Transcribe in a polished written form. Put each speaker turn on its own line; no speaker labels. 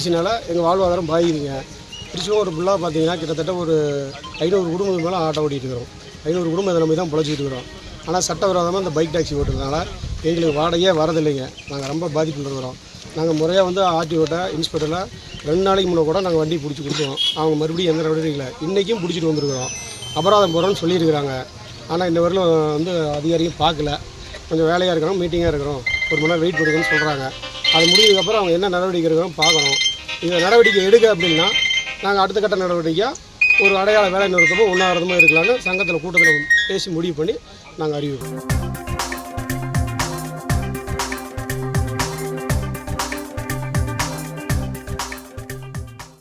டாக்ஸினால் எங்கள் வாழ்வாதாரம் பாதிக்குதுங்க. திருச்செங்கோடு ஃபுல்லாக பார்த்தீங்கன்னா கிட்டத்தட்ட ஒரு 500 குடும்பத்துக்கு மேலே ஆட்டோ ஓட்டிகிட்டு இருக்கிறோம். 500 குடும்பம் இதை நம்பி தான் பிழைச்சிட்டு இருக்கிறோம். ஆனால் சட்டவிரோதமாக இந்த பைக் டாக்ஸி ஓட்டுறதுனால எங்களுக்கு வாடகையே வரதில்லைங்க. நாங்கள் ரொம்ப பாதிப்பில் இருக்கிறோம். நாங்கள் முறையாக வந்து ஆர்டிஓட்ட இன்ஸ்பெக்டரில் 2 நாளைக்கு முன்னே கூட நாங்கள் வண்டி பிடிச்சி கொடுத்தோம். அவங்க மறுபடியும் எந்த நடவடிக்கையும் இல்லை. இன்றைக்கும் பிடிச்சிட்டு வந்துருக்குறோம். அபராதம் போகிறோன்னு சொல்லியிருக்கிறாங்க. ஆனால் இந்த வரலும் வந்து அதிகாரியும் பார்க்கல. கொஞ்சம் வேலையாக இருக்கிறோம், மீட்டிங்காக இருக்கிறோம், 1 மணி நேரம் வெயிட் பண்ணுங்கன்னு சொல்கிறாங்க. அது முடிஞ்சதுக்கப்புறம் அவங்க என்ன நடவடிக்கை இருக்கிறோம் பார்க்கணும். இந்த நடவடிக்கை எடுக்க அப்படின்னா நாங்கள் அடுத்த கட்ட நடவடிக்கையாக ஒரு அடையாள வேலை நிறுத்தமோ உண்ணாவிரதமோ இருக்கலான்னு சங்கத்தில் கூட்டத்தில் பேசி முடிவு பண்ணி நாங்கள் அறிவிப்போம்.